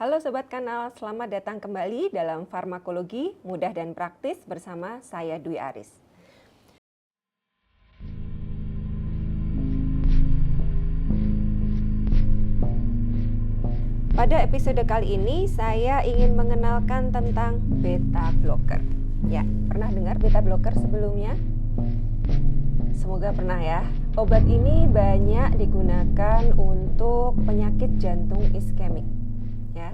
Halo Sobat Kanal, selamat datang kembali dalam Farmakologi Mudah dan Praktis bersama saya Dwi Aris. Pada episode kali ini saya ingin mengenalkan tentang beta blocker. Ya, pernah dengar beta blocker sebelumnya? Semoga pernah ya. Obat ini banyak digunakan untuk penyakit jantung iskemik. Ya,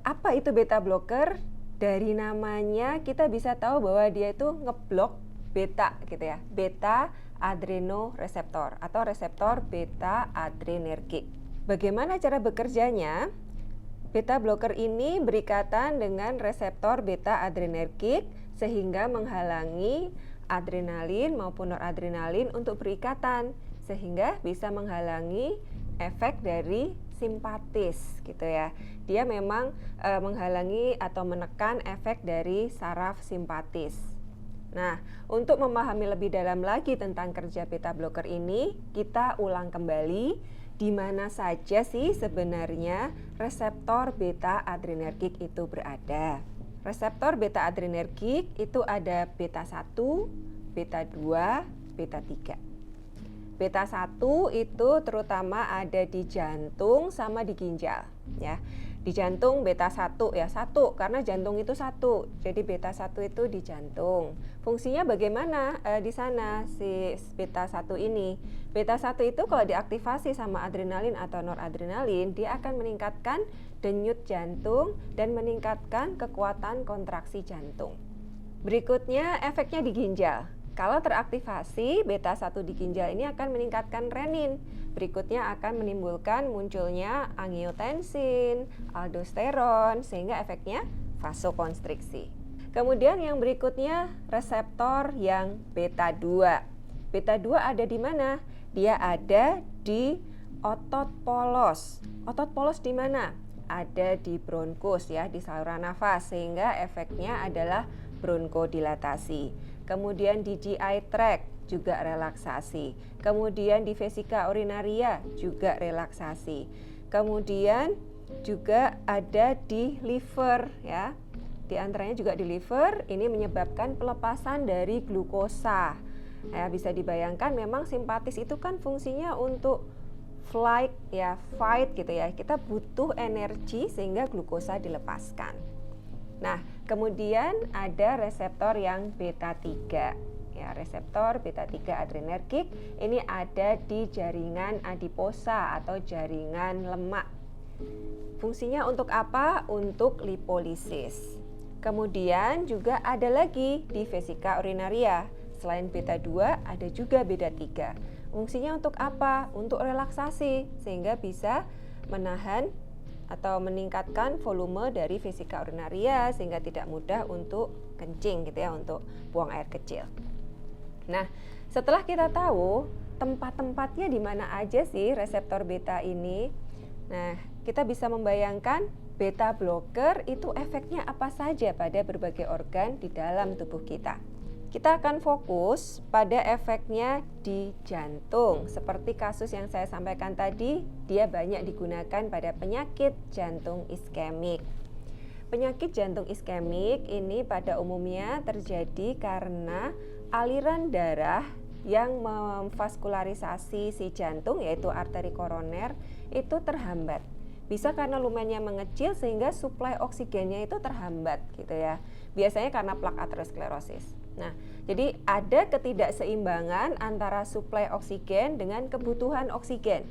apa itu beta blocker? Dari namanya kita bisa tahu bahwa dia itu ngeblok beta gitu ya, beta adrenoreseptor atau reseptor beta adrenergik. Bagaimana cara bekerjanya? Beta blocker ini berikatan dengan reseptor beta adrenergik sehingga menghalangi adrenalin maupun noradrenalin untuk berikatan, sehingga bisa menghalangi efek dari simpatis gitu ya. Dia memang menghalangi atau menekan efek dari saraf simpatis. Nah, untuk memahami lebih dalam lagi tentang kerja beta blocker ini, kita ulang kembali di mana saja sih sebenarnya reseptor beta adrenergik itu berada. Reseptor beta adrenergik itu ada beta 1, beta 2, beta 3. Beta 1 itu terutama ada di jantung sama di ginjal ya. Di jantung beta 1 ya, 1 karena jantung itu 1. Jadi beta 1 itu di jantung. Fungsinya bagaimana di sana si beta 1 ini? Beta 1 itu kalau diaktifasi sama adrenalin atau noradrenalin, dia akan meningkatkan denyut jantung dan meningkatkan kekuatan kontraksi jantung. Berikutnya efeknya di ginjal. Kalau teraktivasi beta 1 di ginjal ini akan meningkatkan renin. Berikutnya akan menimbulkan munculnya angiotensin, aldosteron sehingga efeknya vasokonstriksi. Kemudian yang berikutnya reseptor yang beta 2. Beta 2 ada di mana? Dia ada di otot polos. Otot polos di mana? Ada di bronkus ya, di saluran nafas sehingga efeknya adalah bronkodilatasi. Kemudian di GI tract juga relaksasi. Kemudian di vesika urinaria juga relaksasi. Kemudian juga ada di liver ya. Di antaranya juga di liver, ini menyebabkan pelepasan dari glukosa. Ya, bisa dibayangkan memang simpatis itu kan fungsinya untuk fight gitu ya. Kita butuh energi sehingga glukosa dilepaskan. Nah, kemudian ada reseptor yang beta 3. Ya, reseptor beta 3 adrenergik ini ada di jaringan adiposa atau jaringan lemak. Fungsinya untuk apa? Untuk lipolisis. Kemudian juga ada lagi di vesika urinaria. Selain beta 2 ada juga beta 3. Fungsinya untuk apa? Untuk relaksasi sehingga bisa menahan atau meningkatkan volume dari vesika urinaria sehingga tidak mudah untuk kencing gitu ya, untuk buang air kecil. Nah, setelah kita tahu tempat-tempatnya di mana aja sih reseptor beta ini, nah kita bisa membayangkan beta blocker itu efeknya apa saja pada berbagai organ di dalam tubuh kita. Kita akan fokus pada efeknya di jantung. Seperti kasus yang saya sampaikan tadi, dia banyak digunakan pada penyakit jantung iskemik. Penyakit jantung iskemik ini pada umumnya terjadi karena aliran darah yang memvaskularisasi si jantung, yaitu arteri koroner, itu terhambat. Bisa karena lumennya mengecil sehingga suplai oksigennya itu terhambat gitu ya. Biasanya karena plak aterosklerosis. Nah, jadi ada ketidakseimbangan antara suplai oksigen dengan kebutuhan oksigen.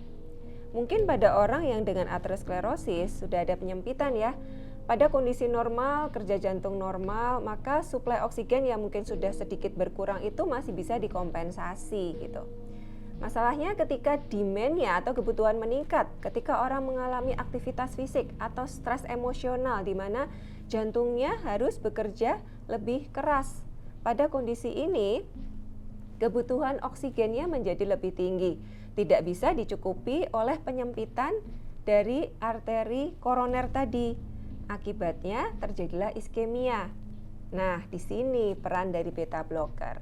Mungkin pada orang yang dengan aterosklerosis sudah ada penyempitan ya. Pada kondisi normal, kerja jantung normal, maka suplai oksigen yang mungkin sudah sedikit berkurang itu masih bisa dikompensasi gitu. Masalahnya ketika demand-nya atau kebutuhan meningkat, ketika orang mengalami aktivitas fisik atau stres emosional di mana jantungnya harus bekerja lebih keras. Pada kondisi ini, kebutuhan oksigennya menjadi lebih tinggi. Tidak bisa dicukupi oleh penyempitan dari arteri koroner tadi. Akibatnya terjadilah iskemia. Nah, di sini peran dari beta blocker.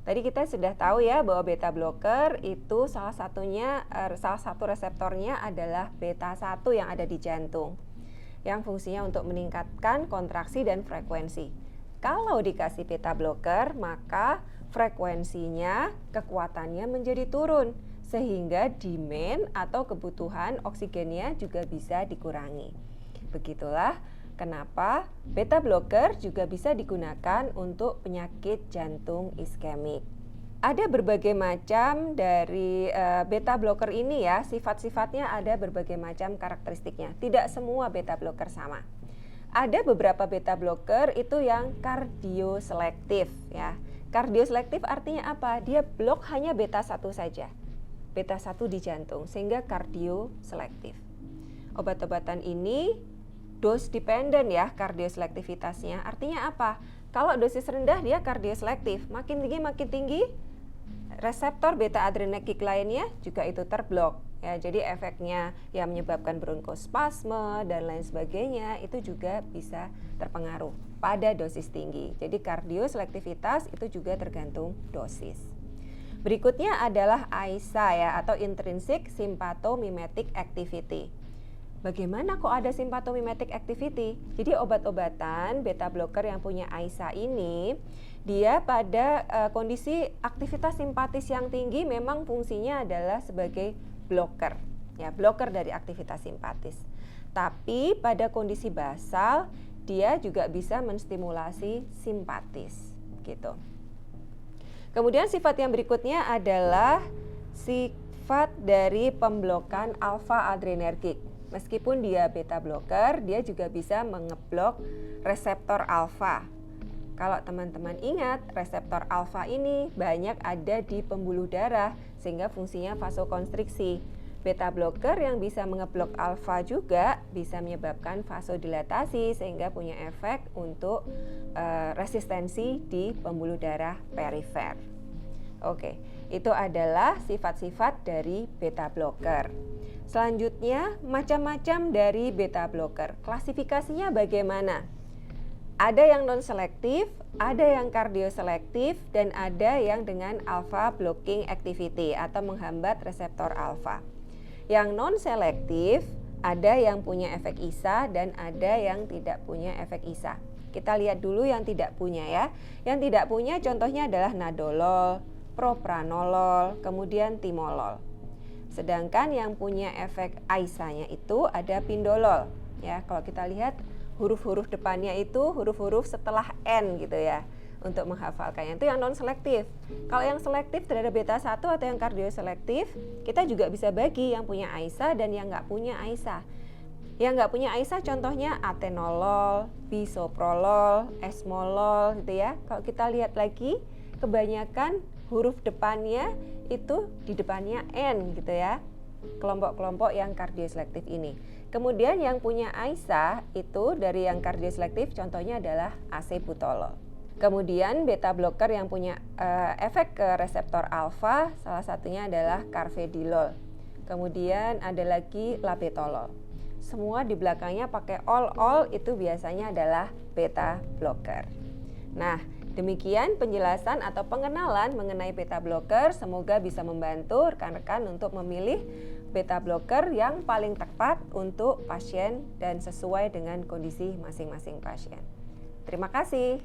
Tadi kita sudah tahu ya bahwa beta blocker itu salah satu reseptornya adalah beta 1 yang ada di jantung. yang fungsinya untuk meningkatkan kontraksi dan frekuensi. Kalau dikasih beta blocker, maka frekuensinya, kekuatannya menjadi turun, sehingga demand atau kebutuhan oksigennya juga bisa dikurangi. Begitulah kenapa beta blocker juga bisa digunakan untuk penyakit jantung iskemik. Ada berbagai macam dari beta blocker ini ya, sifat-sifatnya ada berbagai macam karakteristiknya. Tidak semua beta blocker sama. Ada beberapa beta blocker itu yang kardioselektif ya. Kardioselektif artinya apa? Dia blok hanya beta 1 saja. Beta 1 di jantung, sehingga kardioselektif. Obat-obatan ini dose dependent ya kardioselektivitasnya. Artinya apa? Kalau dosis rendah dia kardioselektif, makin tinggi reseptor beta adrenergic lainnya juga itu terblok ya. Jadi efeknya yang menyebabkan bronkospasme dan lain sebagainya itu juga bisa terpengaruh pada dosis tinggi. Jadi kardioselektivitas itu juga tergantung dosis. Berikutnya adalah AISA ya, atau intrinsic sympathomimetic activity. Bagaimana kok ada sympathomimetic activity? Jadi obat-obatan beta blocker yang punya AISA ini, dia pada kondisi aktivitas simpatis yang tinggi memang fungsinya adalah sebagai blocker, ya, blocker dari aktivitas simpatis. Tapi pada kondisi basal, dia juga bisa menstimulasi simpatis, gitu. Kemudian sifat yang berikutnya adalah sifat dari pemblokan alfa adrenergik. Meskipun dia beta blocker, dia juga bisa mengeblok reseptor alfa. Kalau teman-teman ingat, reseptor alfa ini banyak ada di pembuluh darah, sehingga fungsinya vasokonstriksi. Beta blocker yang bisa mengeblok alfa juga bisa menyebabkan vasodilatasi, sehingga punya efek untuk resistensi di pembuluh darah perifer. Oke, itu adalah sifat-sifat dari beta blocker. Selanjutnya, macam-macam dari beta blocker. Klasifikasinya bagaimana? Ada yang non-selektif, ada yang kardioselektif, dan ada yang dengan alpha blocking activity atau menghambat reseptor alpha. Yang non-selektif, ada yang punya efek ISA dan ada yang tidak punya efek ISA. Kita lihat dulu yang tidak punya ya. Yang tidak punya contohnya adalah nadolol, propranolol, kemudian timolol. Sedangkan yang punya efek AISA-nya itu ada pindolol. Ya, kalau kita lihat huruf-huruf depannya itu huruf-huruf setelah N gitu ya. Untuk menghafalkannya itu yang non selektif. Kalau yang selektif terhadap beta 1 atau yang kardioselektif, kita juga bisa bagi yang punya AISA dan yang nggak punya AISA. Yang nggak punya AISA contohnya atenolol, bisoprolol, esmolol gitu ya. Kalau kita lihat lagi, kebanyakan huruf depannya itu di depannya N gitu ya, kelompok-kelompok yang kardioselektif ini. Kemudian yang punya AISA itu dari yang kardioselektif contohnya adalah acebutolol. Kemudian beta blocker yang punya efek ke reseptor alfa salah satunya adalah carvedilol. Kemudian ada lagi labetolol. Semua di belakangnya pakai ol itu biasanya adalah beta blocker. Nah, demikian penjelasan atau pengenalan mengenai beta blocker. Semoga bisa membantu rekan-rekan untuk memilih beta blocker yang paling tepat untuk pasien dan sesuai dengan kondisi masing-masing pasien. Terima kasih.